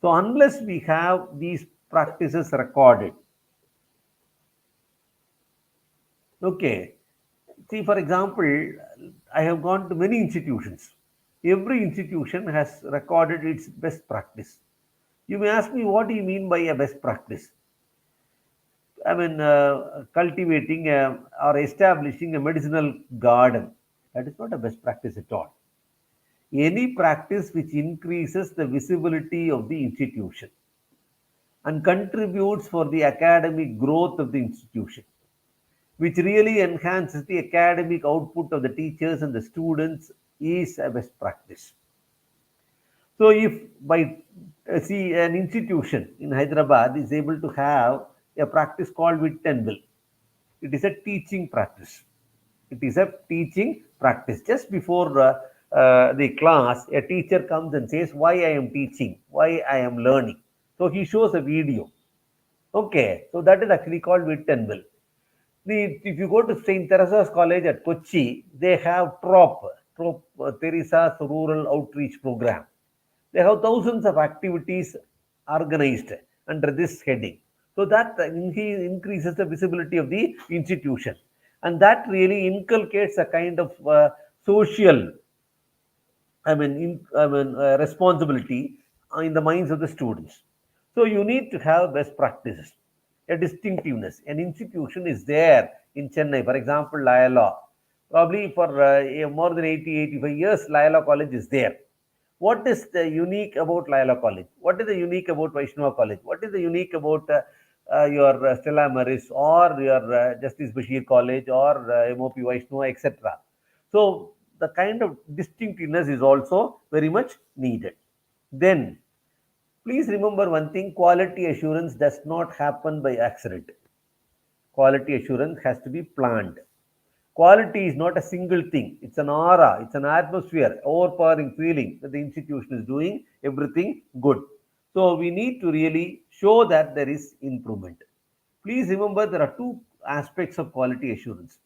So unless we have these practices recorded, okay. See, for example, I have gone to many institutions. Every institution has recorded its best practice. You may ask me, what do you mean by a best practice? Cultivating or establishing a medicinal garden. That is not a best practice at all. Any practice which increases the visibility of the institution and contributes for the academic growth of the institution, which really enhances the academic output of the teachers and the students, is a best practice. So, if by see an institution in Hyderabad is able to have a practice called wit and will, it is a teaching practice. It is a teaching practice. Just before the class, a teacher comes and says, "Why I am teaching? Why I am learning?" So he shows a video. Okay, so that is actually called wit and will. If you go to St. Teresa's College at Kochi, they have TROP, Teresa's Rural Outreach Program. They have thousands of activities organized under this heading. So that increases the visibility of the institution. And that really inculcates a kind of social, responsibility in the minds of the students. So you need to have best practices, a distinctiveness. An institution is there in Chennai, for example, Layala. Probably for more than 80, 85 years, Layala College is there. What is the unique about Layala College? What is the unique about Vaishnava College? What is the unique about your Stella Maris or your Justice Bashir College or MOP Vaishnava, etc.? So the kind of distinctiveness is also very much needed. Then please remember one thing, quality assurance does not happen by accident. Quality assurance has to be planned. Quality is not a single thing, it's an aura, it's an atmosphere, overpowering feeling that the institution is doing everything good. So we need to really show that there is improvement. Please remember there are two aspects of quality assurance.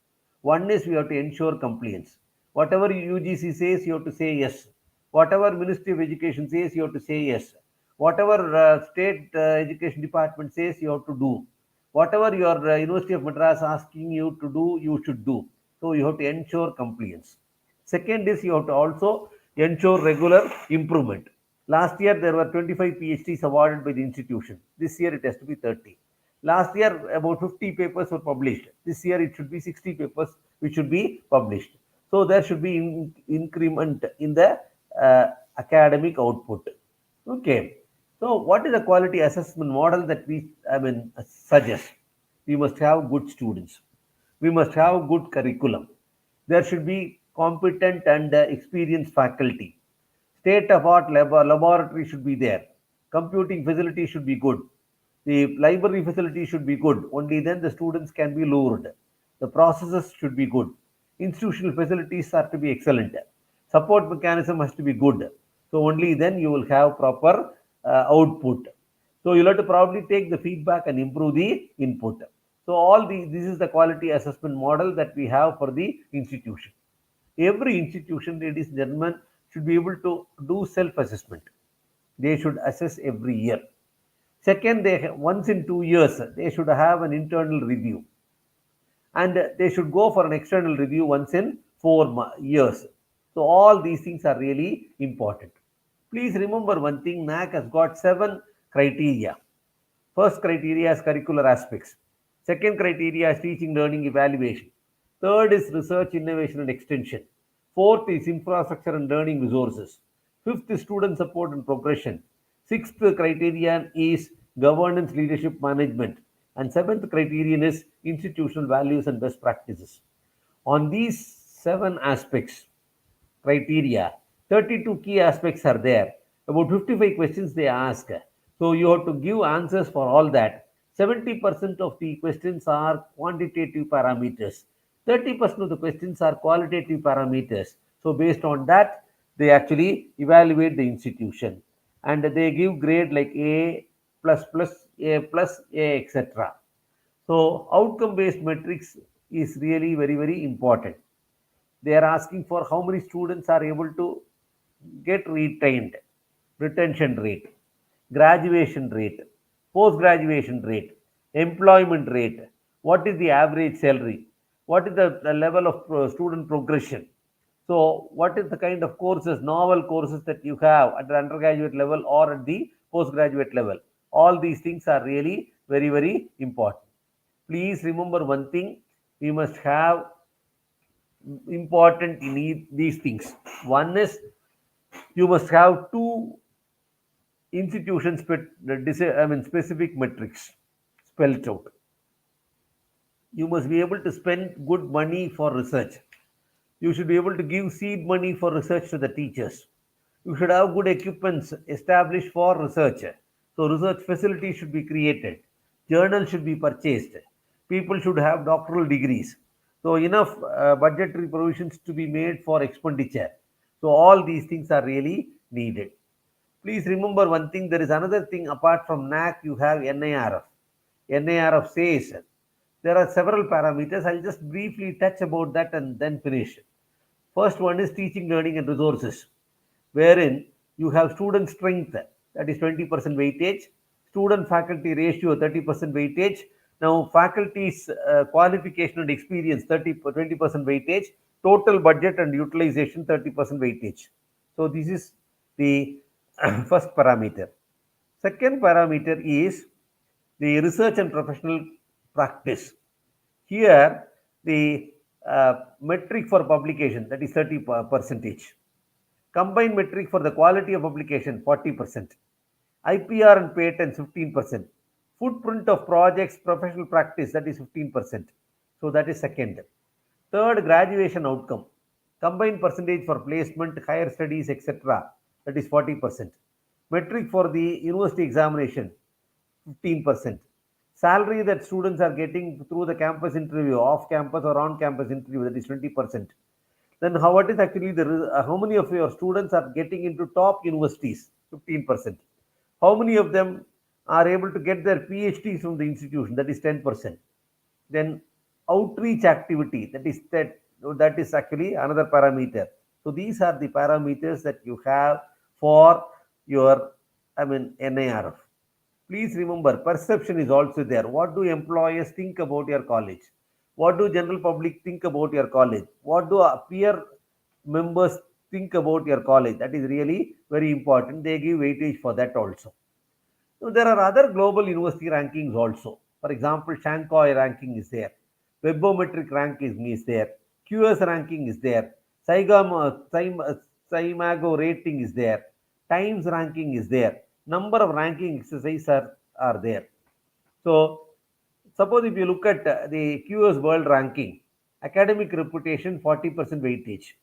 One is we have to ensure compliance. Whatever UGC says, you have to say yes. Whatever Ministry of Education says, you have to say yes. Whatever State Education Department says, you have to do. Whatever your University of Madras asking you to do, you should do. So you have to ensure compliance. Second is you have to also ensure regular improvement. Last year, there were 25 PhDs awarded by the institution. This year, it has to be 30. Last year, about 50 papers were published. This year, it should be 60 papers which should be published. So, there should be increment in the academic output. Okay. So, what is the quality assessment model that we suggest? We must have good students. We must have good curriculum. There should be competent and experienced faculty. State of art laboratory should be there. Computing facility should be good. The library facility should be good. Only then the students can be lured. The processes should be good. Institutional facilities are to be excellent. Support mechanism has to be good. So only then you will have proper output. So you'll have to probably take the feedback and improve the input. So this is the quality assessment model that we have for the institution. Every institution, ladies and gentlemen, should be able to do self-assessment. They should assess every year. Second, once in 2 years, they should have an internal review. And they should go for an external review once in 4 years. So all these things are really important. Please remember one thing, NAC has got 7 criteria. First criteria is curricular aspects. Second criteria is teaching, learning, evaluation. Third is research, innovation, and extension. Fourth is infrastructure and learning resources. Fifth is student support and progression. Sixth criterion is governance, leadership, management. And seventh criterion is institutional values and best practices. On these 7 aspects, criteria, 32 key aspects are there. About 55 questions they ask. So you have to give answers for all that. 70% of the questions are quantitative parameters. 30% of the questions are qualitative parameters. So based on that, they actually evaluate the institution. And they give grade like A plus plus, A plus, A, etc. So outcome based metrics is really very, very important. They are asking for how many students are able to get retained, retention rate, graduation rate, post graduation rate, employment rate, what is the average salary, what is the level of student progression. So what is the kind of courses, novel courses that you have at the undergraduate level or at the postgraduate level. All these things are really very, very important. Please remember one thing, we must have important in these things. One is you must have 2 institutions specific metrics spelled out. You must be able to spend good money for research. You should be able to give seed money for research to the teachers. You should have good equipments established for research. So research facilities should be created. Journals should be purchased. People should have doctoral degrees. So enough budgetary provisions to be made for expenditure. So all these things are really needed. Please remember one thing, there is another thing apart from NAC, you have NIRF. NIRF says there are several parameters. I'll just briefly touch about that and then finish. First one is teaching, learning, and resources, wherein you have student strength, that is 20% weightage, student faculty ratio 30% weightage. Now faculty's qualification and experience 20% weightage, total budget and utilization 30% weightage. So this is the first parameter. Second parameter is the research and professional practice. Here the metric for publication, that is 30%. Combined metric for the quality of publication 40%. IPR and patents 15%. Footprint of projects, professional practice, that is 15%. So that is second. Third, graduation outcome. Combined percentage for placement, higher studies, etc. That is 40%. Metric for the university examination 15%. Salary that students are getting through the campus interview, off campus or on campus interview, that is 20%. Then what is actually how many of your students are getting into top universities? 15%. How many of them are able to get their PhDs from the institution? That is 10%. Then outreach activity, that is actually another parameter. So these are the parameters that you have for your NIRF. Please remember, perception is also there. What do employers think about your college? What do general public think about your college? What do peer members think about your college. That is really very important. They give weightage for that also. So there are other global university rankings also. For example, Shanghai ranking is there. Webometric ranking is there. QS ranking is there. Saimago rating is there. Times ranking is there. Number of ranking exercises are there. So, suppose if you look at the QS World Ranking, academic reputation 40% weightage.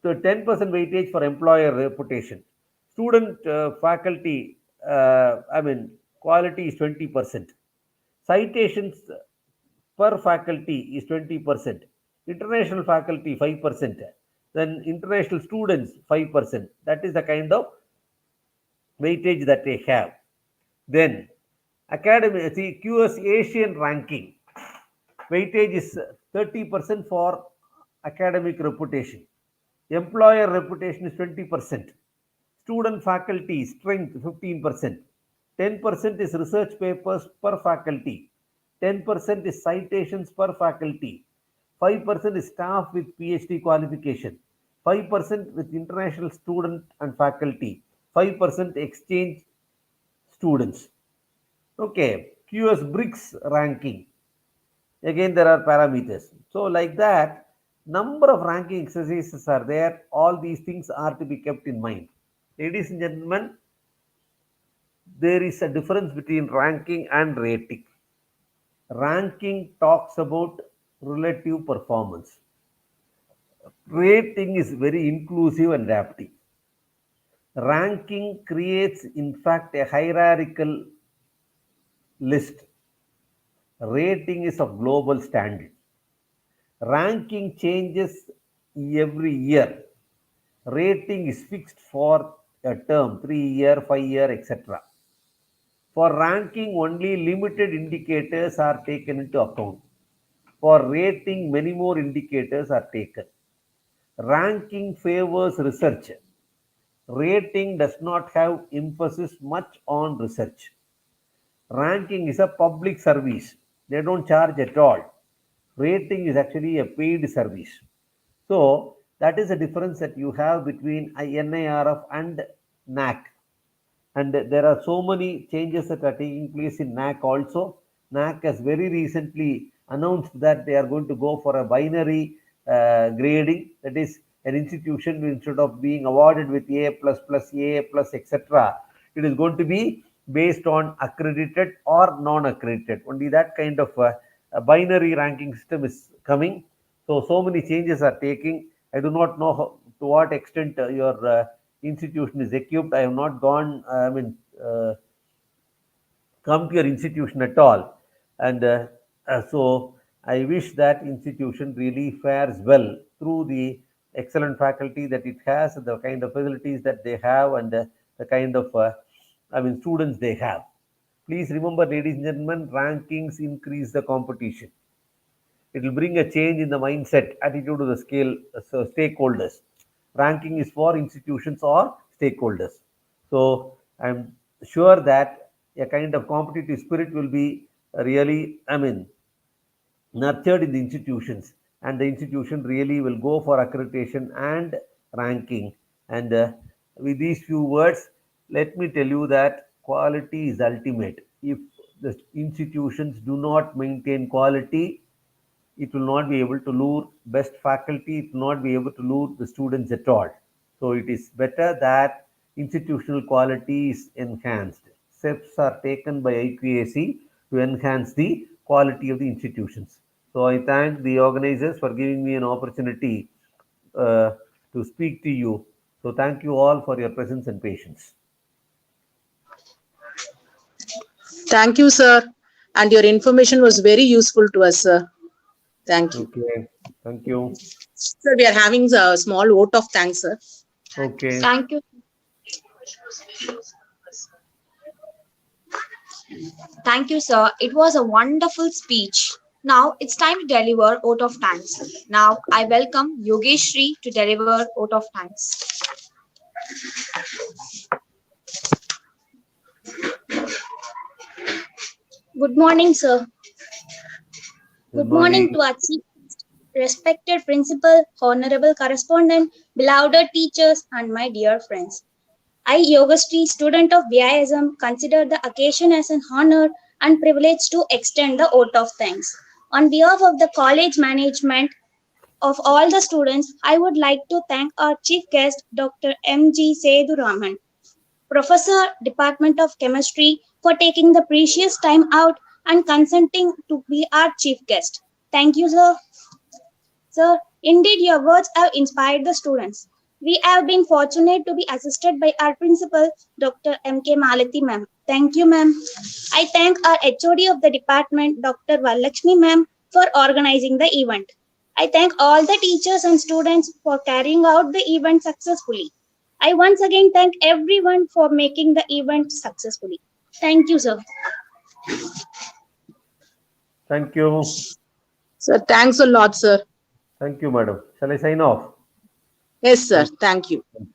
So 10% weightage for employer reputation. Student faculty, quality is 20%. Citations per faculty is 20%. International faculty 5%. Then international students 5%. That is the kind of weightage that they have. Then academy, see QS Asian ranking weightage is 30% for academic reputation. Employer reputation is 20%. Student faculty strength 15%. 10% is research papers per faculty. 10% is citations per faculty. 5% is staff with PhD qualification. 5% with international student and faculty. 5% exchange students. Okay, QS BRICS ranking. Again, there are parameters. So, like that, number of ranking exercises are there. All these things are to be kept in mind. Ladies and gentlemen, there is a difference between ranking and rating. Ranking talks about relative performance. Rating is very inclusive and adaptive. Ranking creates, in fact, a hierarchical list. Rating is of global standard. Ranking changes every year. Rating is fixed for a term, 3 year, 5 year, etc. For ranking, only limited indicators are taken into account. For rating, many more indicators are taken. Ranking favors research. Rating does not have emphasis much on research. Ranking is a public service. They don't charge at all. Rating is actually a paid service. So that is the difference that you have between NIRF and NAC. And there are so many changes that are taking place in NAC also. NAC has very recently announced that they are going to go for a binary grading. That is, an institution, instead of being awarded with A plus plus, A plus, etc., it is going to be based on accredited or non-accredited. Only that kind of a binary ranking system is coming. So many changes are taking. I do not know to what extent your institution is equipped. I have not come to your institution at all. And so I wish that institution really fares well through the excellent faculty that it has, the kind of facilities that they have, and the kind of students they have. Please remember, ladies and gentlemen, rankings increase the competition. It will bring a change in the mindset, attitude to the stakeholders. Ranking is for institutions or stakeholders. So I'm sure that a kind of competitive spirit will be really, nurtured in the institutions, and the institution really will go for accreditation and ranking. And with these few words, let me tell you that quality is ultimate. If the institutions do not maintain quality, it will not be able to lure best faculty, it will not be able to lure the students at all. So it is better that institutional quality is enhanced. Steps are taken by IQAC to enhance the quality of the institutions. So I thank the organizers for giving me an opportunity to speak to you. So thank you all for your presence and patience. Thank you, sir. And your information was very useful to us, sir. Thank you. Okay, thank you. Sir, we are having a small vote of thanks, sir. Okay. Thank you. Thank you, sir. It was a wonderful speech. Now it's time to deliver vote of thanks. Now I welcome Yogeshri to deliver vote of thanks. Good morning, sir. Good Good morning morning. to our chief. respected principal, honorable correspondent, beloved teachers, and my dear friends. I, Yogastri, student of BISM, consider the occasion as an honor and privilege to extend the vote of thanks. On behalf of the college management of all the students, I would like to thank our chief guest, Dr.M.G.Sethu, Professor, Department of Chemistry, for taking the precious time out and consenting to be our chief guest. Thank you, sir. Sir, indeed, your words have inspired the students. We have been fortunate to be assisted by our principal, Dr. M.K. Malati, ma'am. Thank you, ma'am. I thank our HOD of the department, Dr. Vallakshmi, ma'am, for organizing the event. I thank all the teachers and students for carrying out the event successfully. I once again thank everyone for making the event successfully. Thank you, sir. Thank you. Sir, thanks a lot, sir. Thank you, madam. Shall I sign off? Yes, sir. Thank Thank you. you.